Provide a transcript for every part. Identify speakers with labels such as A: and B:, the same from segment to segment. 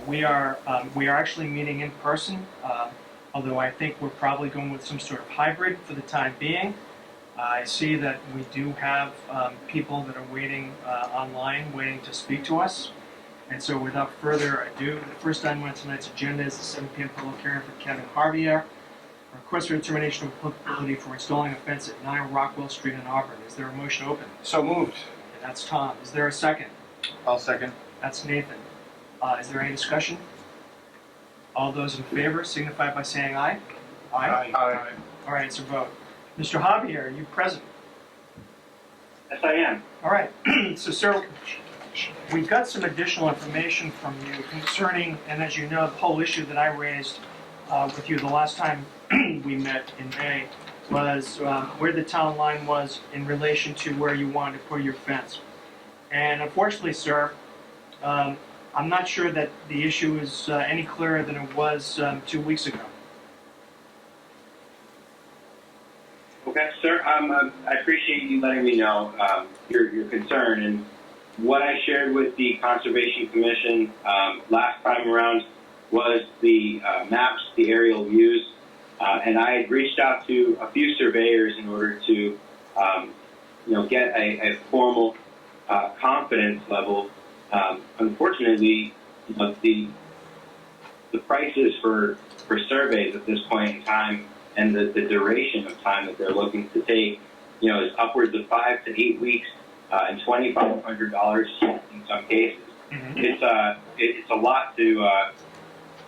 A: we are actually meeting in person, although I think we're probably going with some sort of hybrid for the time being. I see that we do have people that are waiting online, waiting to speak to us. And so without further ado, the first item on tonight's agenda is the 7 p.m. public hearing for Kevin Harbier, request for determination of applicability for installing a fence at 9 Rockwell Street in Auburn. Is there a motion to open?
B: So moved.
A: And that's Tom. Is there a second?
B: I'll second.
A: That's Nathan. Is there any discussion? All those in favor signify by saying aye.
B: Aye.
A: All right, it's a vote. Mr. Javier, are you present?
C: Yes, I am.
A: All right. So, sir, we've got some additional information from you concerning, and as you know, the whole issue that I raised with you the last time we met in May was where the town line was in relation to where you wanted to put your fence. And unfortunately, sir, I'm not sure that the issue is any clearer than it was 2 weeks ago.
C: Okay, sir. I appreciate you letting me know your concern. And what I shared with the Conservation Commission last time around was the maps, the aerial views, and I had reached out to a few surveyors in order to, get a formal confidence level. Unfortunately, the prices for surveys at this point in time and the duration of time that they're looking to take, is upwards of 5 to 8 weeks and $2,500 in some cases. Mm-hmm. It's a lot to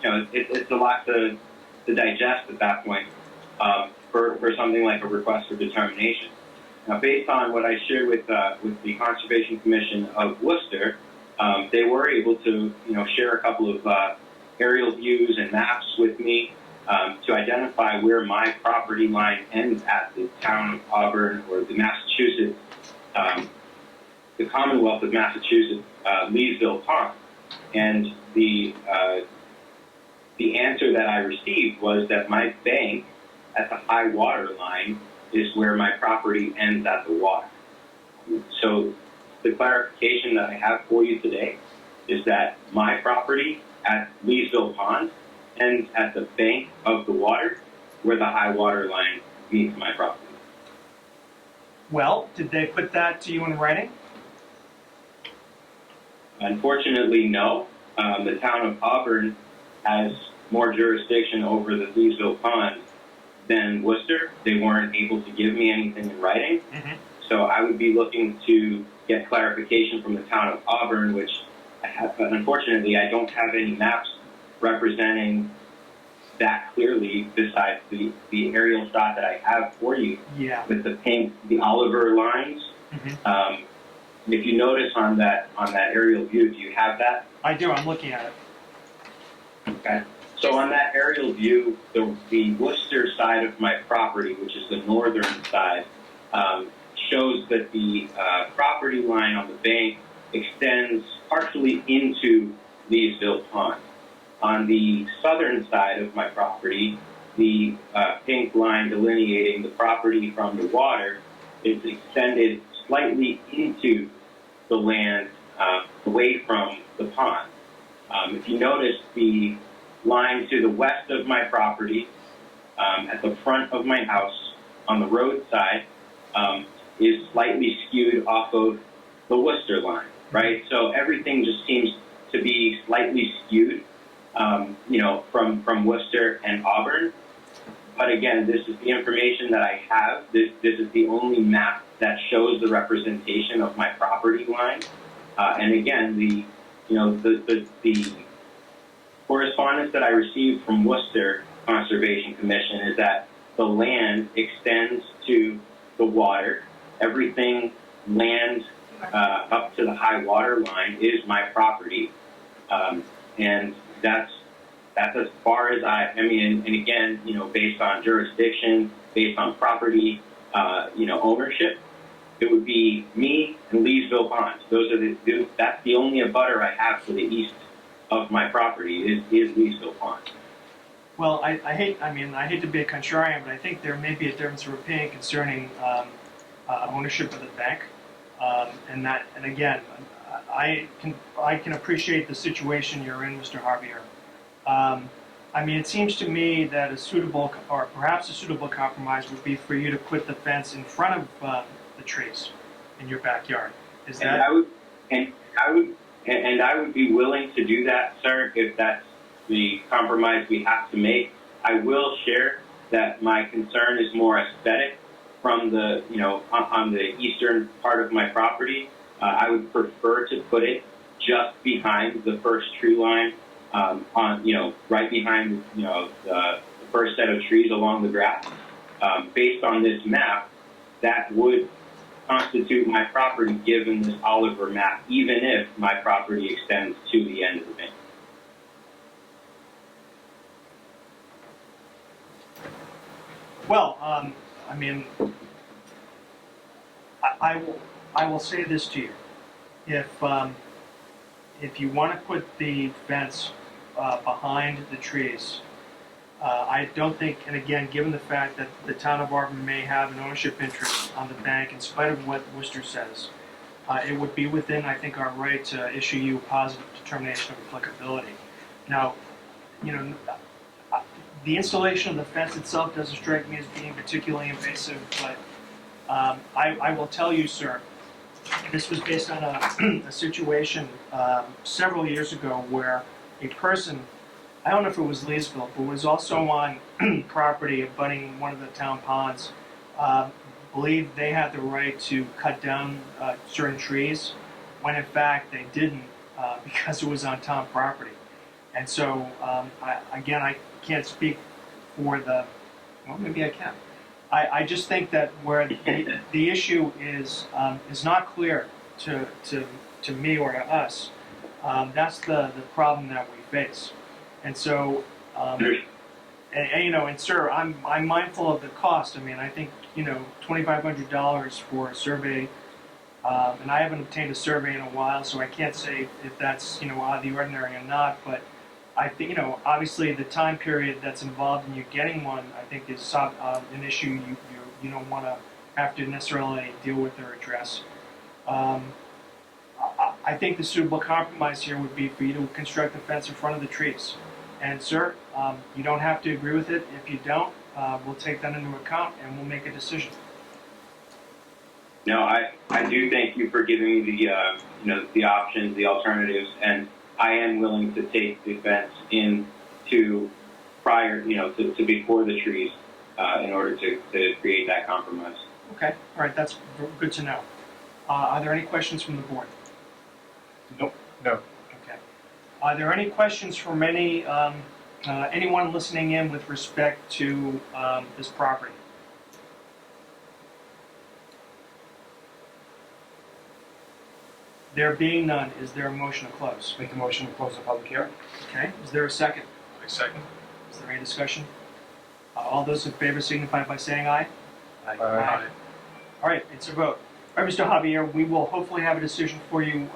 C: it's a lot to digest at that point for something like a request for determination. Now, based on what I shared with the Conservation Commission of Worcester, they were able to share a couple of aerial views and maps with me to identify where my property line ends at the town of Auburn, or the Massachusetts, the Commonwealth of Massachusetts, Leesville Pond. And the answer that I received was that my bank at the high water line is where my property ends at the water. So the clarification that I have for you today is that my property at Leesville Pond ends at the bank of the water where the high water line meets my property.
A: Well, did they put that to you in writing?
C: Unfortunately, no. The town of Auburn has more jurisdiction over the Leesville Pond than Worcester. They weren't able to give me anything in writing. Mm-hmm. So I would be looking to get clarification from the town of Auburn, which I have, but unfortunately I don't have any maps representing that clearly besides the aerial shot that I have for you.
A: Yeah. With
C: the pink, the Oliver lines. Mm-hmm. If you notice on that aerial view, do you have that?
A: I do. I'm looking at it.
C: Okay. So on that aerial view, the Worcester side of my property, which is the northern side, shows that the property line on the bank extends partially into Leesville Pond. On the southern side of my property, the pink line delineating the property from the water is extended slightly into the land away from the pond. If you notice, the line to the west of my property, at the front of my house on the road side, is slightly skewed off of the Worcester line, right? So everything just seems to be slightly skewed, from Worcester and Auburn. But again, this is the information that I have. This is the only map that shows the representation of my property line. And again, the correspondence that I received from Worcester Conservation Commission is that the land extends to the water. Everything land up to the high water line is my property, and that's as far as I mean. And again, based on jurisdiction, based on property, ownership, it would be me and Leesville Pond. That's the only abutter I have to the east of my property is Leesville Pond.
A: Well, I hate to be a contrarian, but I think there may be a difference of opinion concerning ownership of the bank, and again, I can appreciate the situation you're in, Mr. Javier. I mean, it seems to me that a suitable, or perhaps a suitable compromise would be for you to put the fence in front of the trees in your backyard. Is
C: And
A: that?
C: I would be willing to do that, sir, if that's the compromise we have to make. I will share that my concern is more aesthetic from the, on the eastern part of my property. I would prefer to put it just behind the first tree line, right behind, the first set of trees along the grass. Based on this map, that would constitute my property given this Oliver map, even if my property extends to the end of the bank.
A: Well, I mean, I will say this to you: if you want to put the fence behind the trees, I don't think, and again, given the fact that the town of Auburn may have an ownership interest on the bank, in spite of what Worcester says, it would be within, I think, our right to issue you a positive determination of applicability. Now, the installation of the fence itself doesn't strike me as being particularly invasive, but I will tell you, sir, this was based on a situation several years ago where a person, I don't know if it was Leesville, but was also on property abutting one of the town ponds, believed they had the right to cut down certain trees, when in fact they didn't, because it was on town property. And so, I can't speak for well, maybe I can. I just think that where the issue is not clear to me or to us, that's the problem that we face. And so, and sir, I'm mindful of the cost. I mean, I think, $2,500 for a survey, and I haven't obtained a survey in a while, so I can't say if that's, out of the ordinary or not, but I think, obviously the time period that's involved in you getting one, I think is an issue you don't want to have to necessarily deal with or address. I think the suitable compromise here would be for you to construct a fence in front of the trees. And sir, you don't have to agree with it. If you don't, we'll take that into account and we'll make a decision.
C: No, I do thank you for giving me the options, the alternatives, and I am willing to take the fence into prior, to before the trees, in order to create that compromise.
A: Okay, all right, that's good to know. Are there any questions from the board?
B: Nope. No.
A: Okay. Are there any questions from anyone listening in with respect to this property? There being none, is there a motion to close?
B: Make the motion to close the public hearing.
A: Okay, is there a second?
B: I second.
A: Is there any discussion? All those in favor signify by saying aye.
B: Aye.
A: All right, it's a vote. All right, Mr. Javier, we will hopefully have a decision for you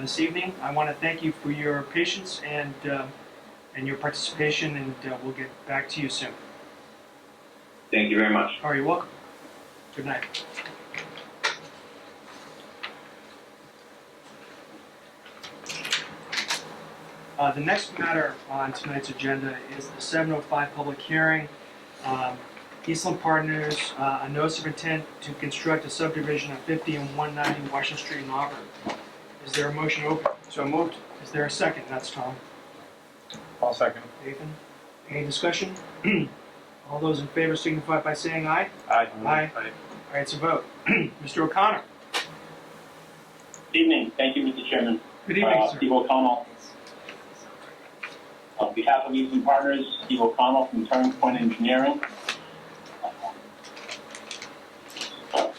A: this evening. I want to thank you for your patience and your participation, and we'll get back to you soon.
C: Thank you very much.
A: All right, you're welcome. Good night. The next matter on tonight's agenda is the 7:05 public hearing. Eastland Partners, a notice of intent to construct a subdivision of 50 and 190 Washington Street in Auburn. Is there a motion open?
B: So moved.
A: Is there a second? That's Tom.
B: I'll second.
A: Nathan? Any discussion? All those in favor signify by saying aye.
B: Aye.
A: Aye. All right, it's a vote. Mr. O'Connor.
D: Good evening. Thank you, Mr. Chairman.
A: Good evening, sir.
D: Steve O'Connell. On behalf of Eastland Partners, Steve O'Connell from Turning Point Engineering.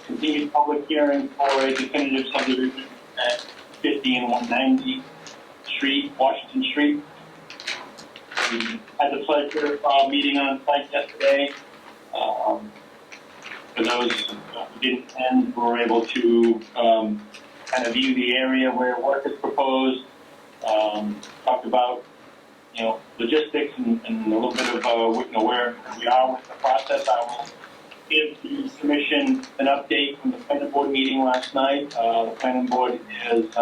D: Continued public hearing for a definitive subdivision at 50 and 190 Street, Washington Street. We had the pleasure of meeting on site yesterday. For those who didn't attend, we were able to kind of view the area where work is proposed, talked about logistics and a little bit of where we are with the process. I will give the commission an update from the planning board meeting last night. The planning board is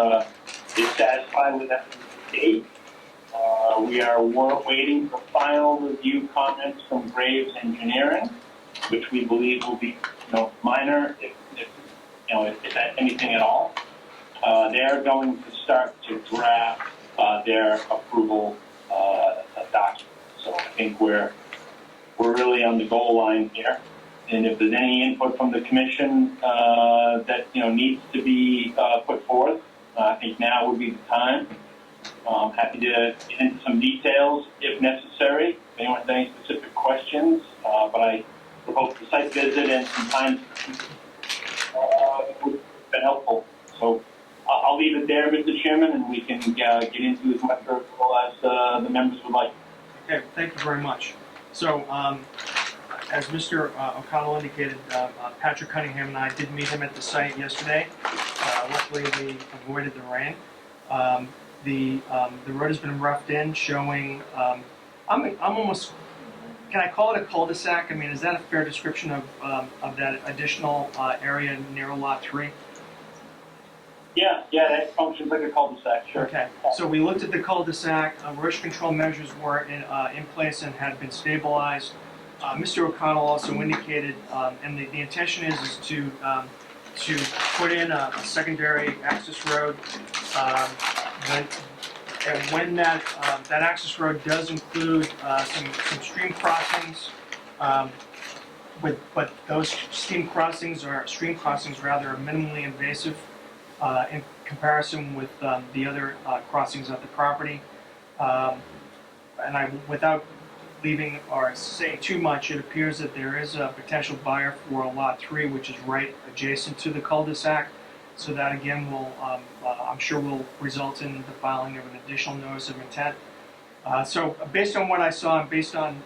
D: satisfied with that date. We are waiting for final review comments from Graves Engineering, which we believe will be, minor, if anything at all. They are going to start to draft their approval document. So I think we're really on the goal line here. And if there's any input from the commission that needs to be put forth, I think now would be the time. I'm happy to get into some details if necessary. If anyone has any specific questions, but I would hope the site visit and some time would have been helpful. So I'll leave it there, Mr. Chairman, and we can get into as much as the members would like.
A: Okay, thank you very much. So, as Mr. O'Connell indicated, Patrick Cunningham and I did meet him at the site yesterday. Luckily, we avoided the rain. The road has been roughed in, showing. I'm almost. Can I call it a cul-de-sac? I mean, is that a fair description of that additional area near Lot 3?
D: Yeah, that functions like a cul-de-sac, sure.
A: Okay, so we looked at the cul-de-sac, erosion control measures were in place and had been stabilized. Mr. O'Connell also indicated, and the intention is to put in a secondary access road. When that access road does include some stream crossings, but those stream crossings are minimally invasive in comparison with the other crossings of the property. And without leaving or saying too much, it appears that there is a potential buyer for Lot 3, which is right adjacent to the cul-de-sac. So that again will, I'm sure, will result in the filing of an additional notice of intent. So based on what I saw and based on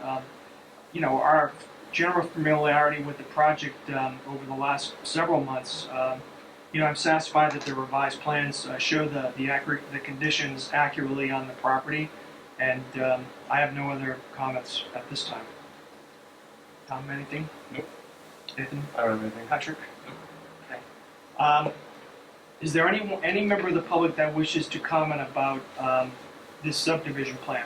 A: our general familiarity with the project over the last several months, I'm satisfied that the revised plans show the conditions accurately on the property, and I have no other comments at this time. Tom, anything?
B: Nope.
A: Nathan?
B: I don't have anything.
A: Patrick? Okay. Is there any member of the public that wishes to comment about this subdivision plan?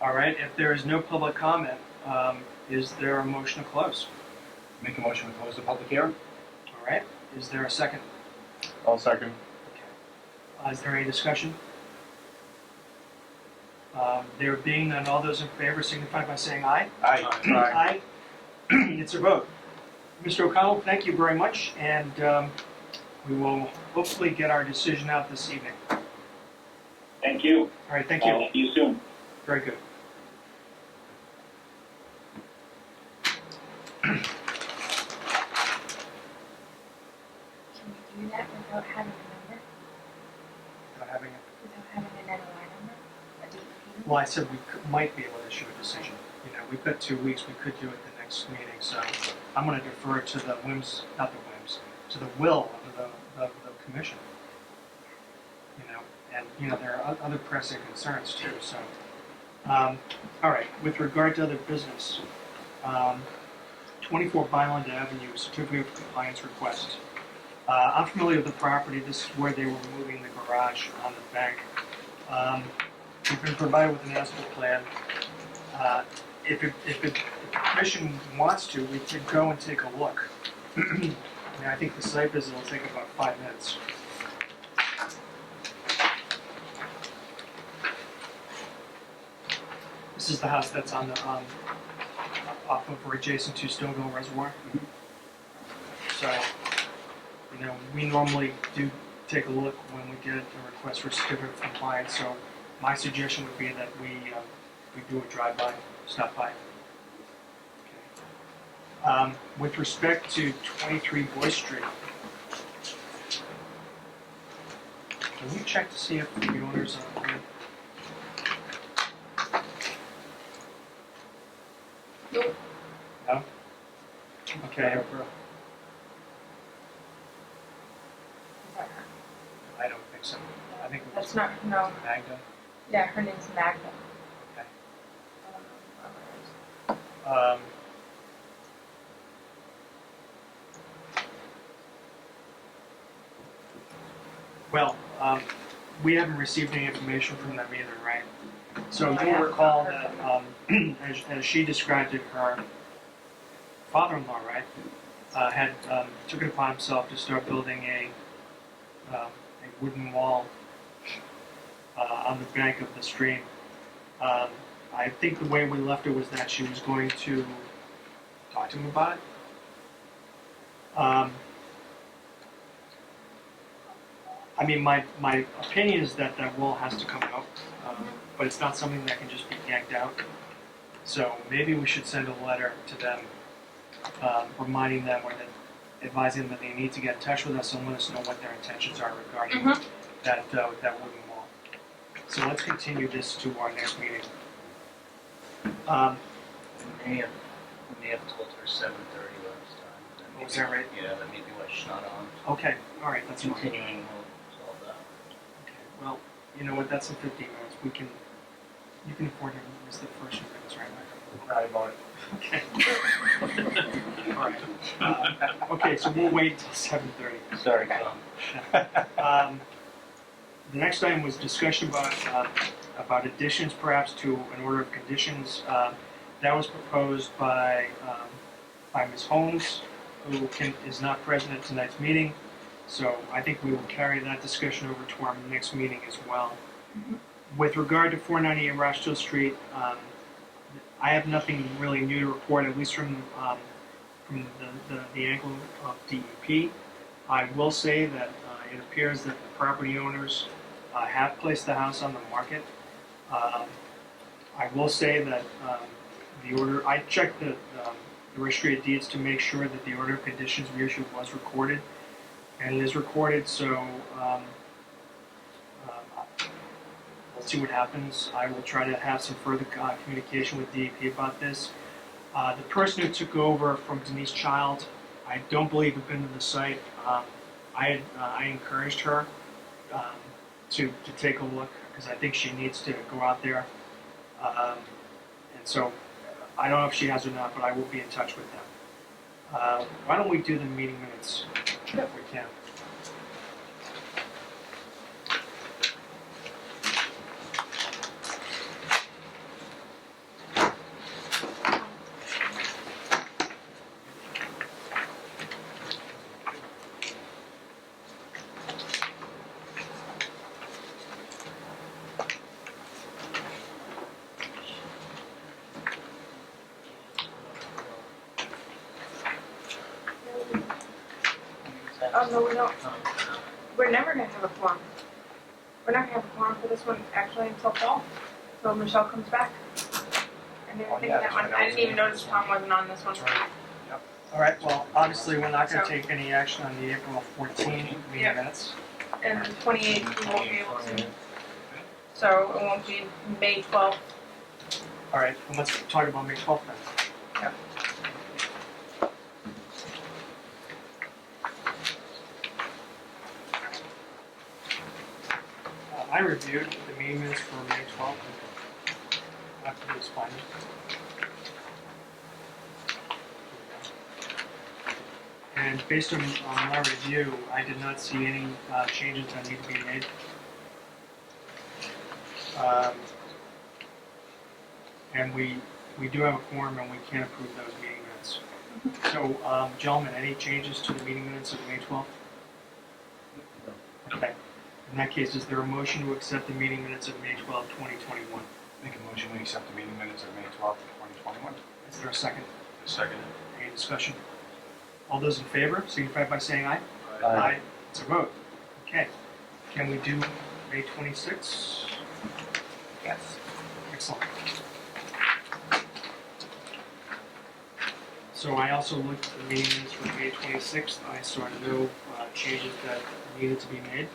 A: All right, if there is no public comment, is there a motion to close?
B: Make a motion to close the public hearing?
A: All right, is there a second?
B: I'll second.
A: Is there any discussion? There being none, all those in favor signify by saying aye.
B: Aye.
A: Aye. It's a vote. Mr. O'Connell, thank you very much, and we will hopefully get our decision out this evening.
D: Thank you.
A: All right, thank you.
D: See you soon.
A: Very good.
E: Can we do that without having a number?
A: Without having
E: Without having an NOI number? A DEP?
A: Well, I said we might be able to issue a decision. We've got 2 weeks. We could do it the next meeting. So I'm going to defer to the whims, not the whims, to the will of the commission. And there are other pressing concerns too. So, all right. With regard to other business, 24 Byland Avenue, certificate of compliance request. I'm familiar with the property. This is where they were moving the garage on the bank. We've been provided with an as-built plan. If the commission wants to, we could go and take a look. I think the site visit will take about 5 minutes. This is the house that's on the off of or adjacent to Stoneville Reservoir. So, we normally do take a look when we get a request for certificate of compliance. So, my suggestion would be that we do a drive-by, stop by. Okay. With respect to 23 Boyce Street, can you check to see if the owners are here?
E: Nope.
A: No? Okay.
E: It's not, no,
A: Magda?
E: yeah, her name's Magda.
A: Okay.
E: Um,
A: Well, we haven't received any information from them either, right? So
E: No, I
A: you'll
E: haven't
A: recall
E: heard
A: that, as she described it, her father-in-law, right, had took it upon himself to start building a wooden wall on the bank of the stream. I think the way we left it was that she was going to talk to him about it. I mean, my opinion is that that wall has to come out, but it's not something that can just be yanked out. So maybe we should send a letter to them, reminding them or advising them that they need to get in touch with us and let us know what their intentions are regarding
E: Mhm.
A: that wooden wall. So let's continue this to our next meeting.
F: We may have told her 7:30 last time.
A: Oh, is that right?
F: Yeah, that may be why she's not on.
A: Okay, all right, that's fine.
F: Continuing, we'll solve that.
A: Okay, well, you know what, that's in 15 minutes. You can afford to miss the first few minutes, right, Michael?
B: Aye, about it.
A: Okay. All right. Okay, so we'll wait until 7:30.
F: Sorry, Tom.
A: The next item was discussion about additions perhaps to an order of conditions. That was proposed by Ms. Holmes, who is not present at tonight's meeting. So I think we will carry that discussion over to our next meeting as well. With regard to 498 Rochdale Street, I have nothing really new to report, at least from the angle of DEP. I will say that it appears that the property owners have placed the house on the market. I will say that the order, I checked the registry of deeds to make sure that the order of conditions we issued was recorded, and it is recorded, so let's see what happens. I will try to have some further communication with DEP about this. The person who took over from Denise Child, I don't believe had been to the site. I encouraged her to take a look because I think she needs to go out there. And so I don't know if she has or not, but I will be in touch with them. Why don't we do the meeting minutes if we can?
E: Oh, no, we don't. We're never gonna have a quorum. We're not gonna have a quorum for this one actually until fall, so Michelle comes back. I didn't
B: Oh,
E: think
B: yeah,
E: that
B: that's
E: one,
B: right.
E: I didn't even notice Tom wasn't on this one.
A: That's right. All right, well, obviously, we're not going to
E: So-
A: take any action on the April 14 meeting
E: Yeah.
A: minutes.
E: And the 28th, we won't be able to. So it won't be May 12th.
A: All right, well, let's talk about May 12th then. I reviewed the meeting minutes for May 12th. And after this finding. And based on my review, I did not see any changes that need to be made. And we do have a quorum and we can approve those meeting minutes. So, gentlemen, any changes to the meeting minutes of May 12th? Okay. In that case, is there a motion to accept the meeting minutes of May 12th, 2021?
B: Make a motion, we accept the meeting minutes of May 12th, 2021.
A: Is there a second?
B: Second.
A: Any discussion? All those in favor, signify by saying aye.
B: Aye.
A: It's a vote. Okay. Can we do May 26?
E: Yes.
A: Excellent. So I also looked at the meeting minutes for May 26th. I saw no changes that needed to be made.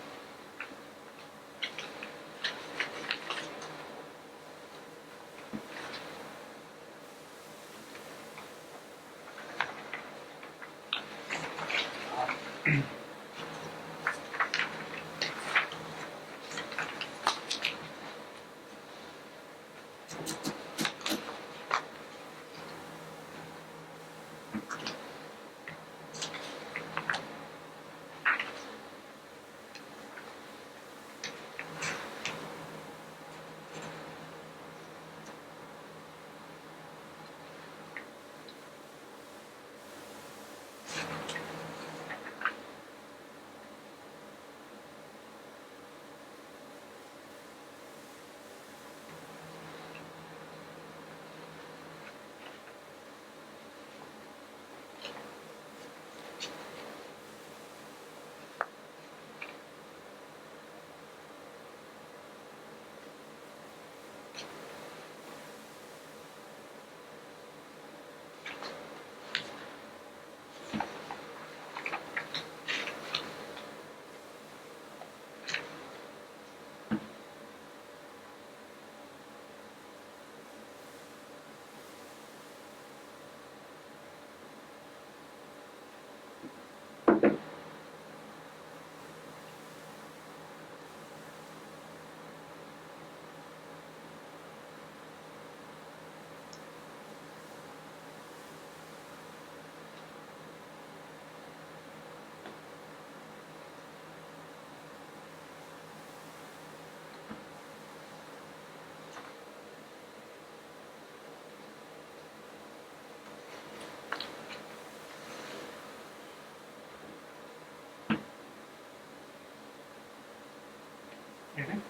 A: Anything?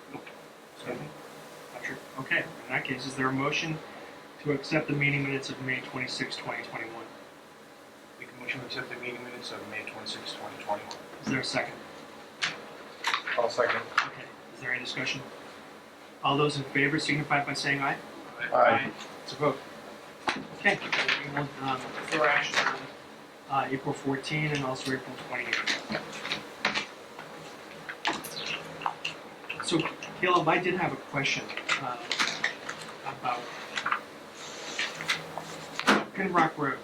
A: Anything? Not sure. Okay, in that case, is there a motion to accept the meeting minutes of May 26, 2021?
B: Make a motion to accept the meeting minutes of May 26, 2021.
A: Is there a second?
B: I'll second.
A: Okay, is there any discussion? All those in favor signify by saying aye. It's a vote. Okay, we will defer action on April 14 and also April 28. So, Caleb, I did have a question about Pinrock Road.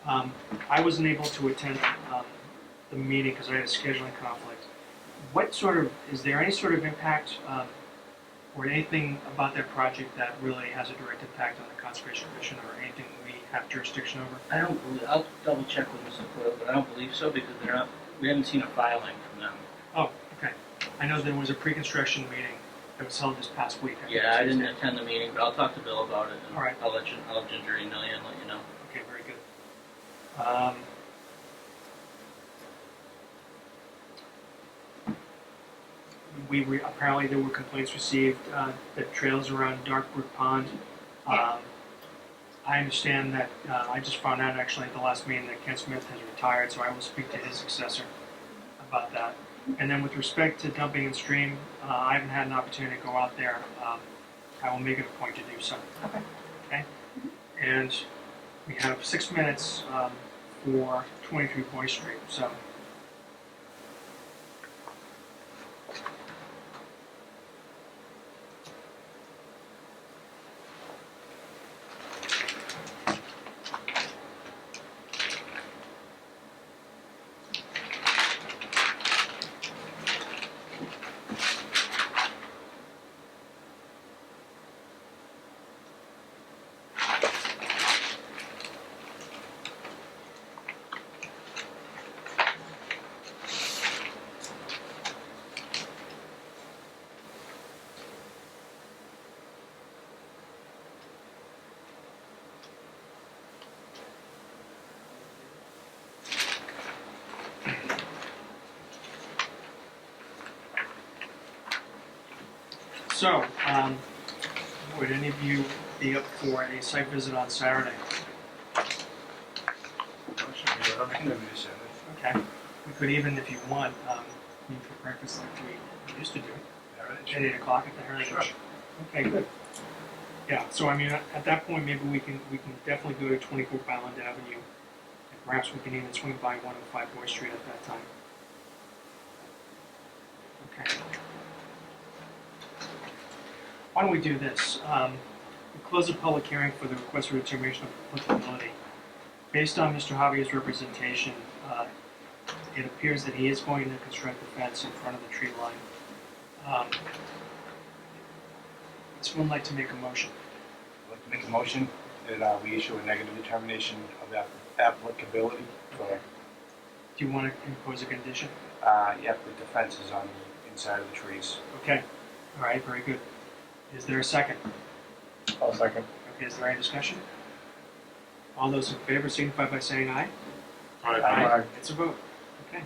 A: I wasn't able to attend the meeting because I had a scheduling conflict. What sort of, is there any sort of impact or anything about that project that really has a direct impact on the Conservation Commission or anything we have jurisdiction over?
F: I don't believe, I'll double check with Mr. Coyle, but I don't believe so because they're not, we haven't seen a filing from them.
A: Oh, okay. I know there was a pre-construction meeting that was held this past week. think
F: Yeah, I didn't
A: Tuesday.
F: attend the meeting, but I'll talk to Bill about it and
A: All right.
F: I'll have Ginger email you and let you know.
A: Okay, very good. Apparently there were complaints received that trails around Darkbrook Pond. I understand that, I just found out actually at the last meeting that Ken Smith has retired, so I will speak to his successor about that. And then with respect to dumping in stream, I haven't had an opportunity to go out there. I will make it a point to do so.
E: Okay.
A: Okay? And we have 6 minutes for 23 Boy Street, so. So, would any of you be up for a site visit on Saturday?
B: I can never do Saturday.
A: Okay. We could even, if you want, meet for breakfast like we used to do, at 8 o'clock at the Heritage.
B: Sure.
A: Okay, good. Yeah, so I mean, at that point, maybe we can definitely go to 24 Bowland Avenue, and perhaps we can even swing by 105 Boy Street at that time. Okay. Why don't we do this? We close the public hearing for the request for determination of applicability. Based on Mr. Javier's representation, it appears that he is going to construct the fence in front of the tree line. Would someone like to make a motion?
B: I'd like to make a motion that we issue a negative determination of applicability for,
A: Do you want to impose a condition?
B: the fence is on the inside of the trees.
A: Okay. All right, very good. Is there a second?
B: I'll second.
A: Okay, is there any discussion? All those in favor signify by saying aye.
B: Aye.
A: It's a vote. Okay.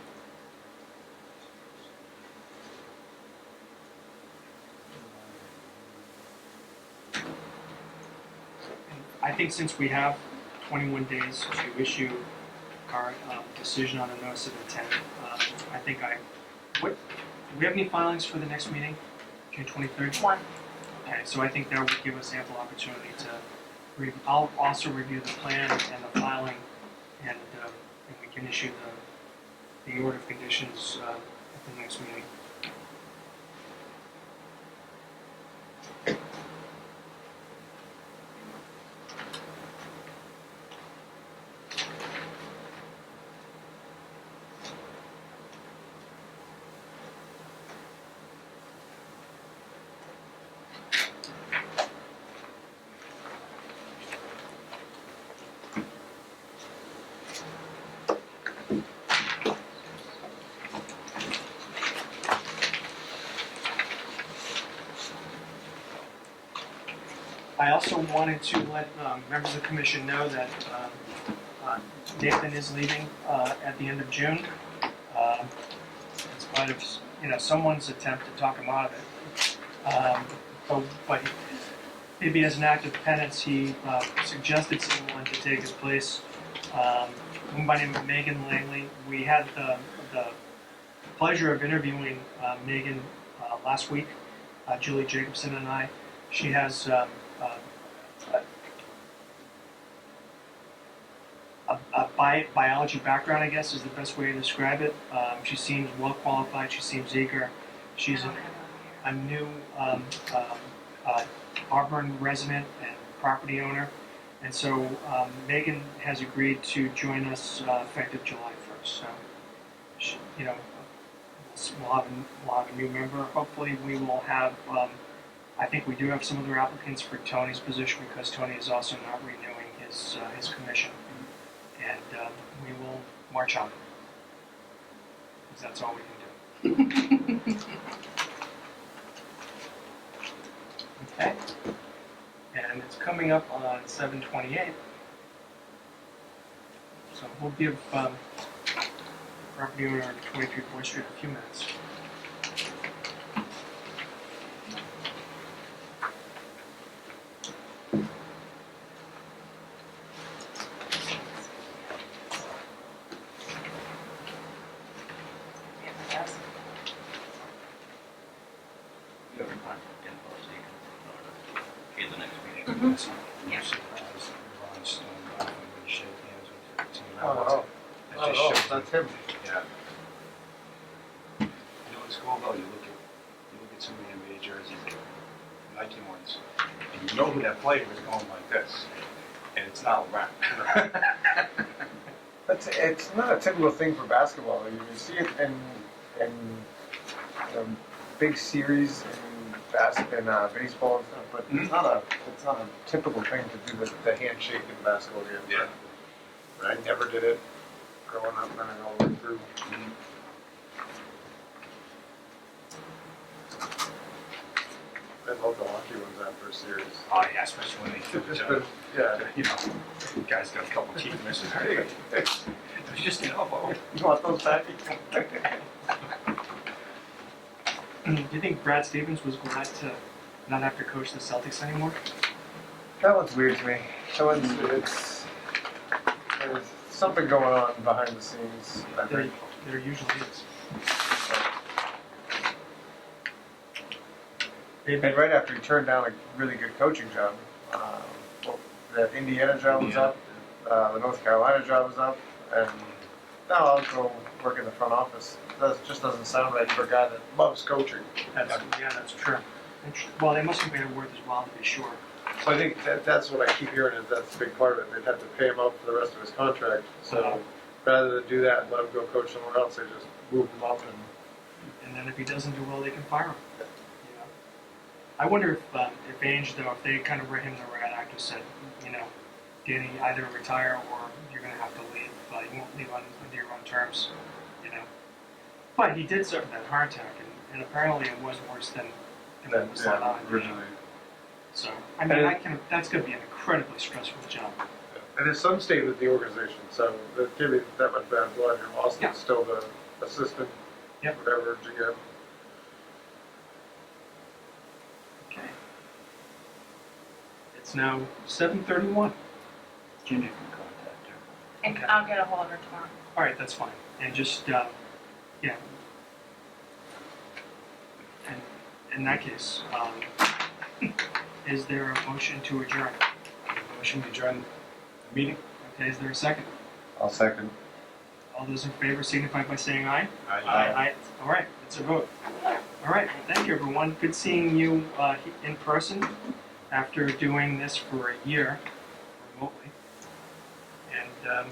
A: I think since we have 21 days to issue our decision on a notice of intent, I think do we have any filings for the next meeting, June 23rd?
E: One.
A: Okay, so I think that would give us ample opportunity to I'll also review the plan and the filing, and we can issue the order of conditions at the next meeting. I also wanted to let members of the commission know that Nathan is leaving at the end of June. In spite of someone's attempt to talk him out of it. But maybe as an act of penance, he suggested someone to take his place. A woman by the name of Megan Langley. We had the pleasure of interviewing Megan last week, Julie Jacobson and I. She has a biology background, I guess, is the best way to describe it. She seems well qualified. She seems eager. She's a new Auburn resident and property owner, and so Megan has agreed to join us effective July 1st. So, we'll have a new member. Hopefully, we will have. I think we do have some other applicants for Tony's position because Tony is also not renewing his commission. And we will march on, because that's all we can do. Okay. And it's coming up on 7/28. So we'll give property owner 23 Boyd Street a few minutes.
B: That's him. Yeah. It's cool though. You look at some of the NBA jerseys, Nike ones, and you know who that player is going like this, and it's not a rap.
G: It's not a typical thing for basketball. You see it in big series in baseball and stuff, but it's not a typical thing to do the handshake in basketball game.
B: Yeah.
G: I never did it growing up and all the way through. I love the hockey ones after a series.
B: Oh yeah, especially when they
G: Just been, yeah.
B: the guy's got a couple teeth misses. It was just an elbow.
G: You want those back?
A: Do you think Brad Stevens was glad to not have to coach the Celtics anymore?
G: That one's weird to me. There's something going on behind the scenes, I think.
A: There usually is.
G: And right after he turned down a really good coaching job, the Indiana job was up, the North Carolina job was up, and now I'll go work in the front office. That just doesn't sound right for a guy that loves coaching.
A: That's true. Well, they must have made it worth his while to be sure.
G: So I think that's what I keep hearing is that's a big part of it. They'd have to pay him up for the rest of his contract. So rather than do that and let him go coach somewhere else, they just move him up
A: And then if he doesn't do well, they can fire him. I wonder if Ainge, though, if they kind of read him the right act, said, Danny, either retire or you're going to have to leave. You won't leave under your own terms, But he did suffer that heart attack, and apparently it was worse than what was let on.
G: originally.
A: So, I mean, that's going to be an incredibly stressful job.
G: And his son stayed with the organization, so that gave me that much bad blood. Austin's
A: Yeah.
G: still the assistant, whatever, GM.
A: Okay. It's now 7:31.
F: Ginger can contact her.
E: And
A: Okay.
E: I'll get a hold of her tomorrow.
A: All right, that's fine. And just, And in that case, is there a motion to adjourn?
B: Motion to adjourn the meeting.
A: Okay, is there a second?
G: I'll second.
A: All those in favor signify by saying aye.
B: Aye.
A: All right, it's a vote. All right, well, thank you, everyone. Good seeing you in person after doing this for a year remotely. And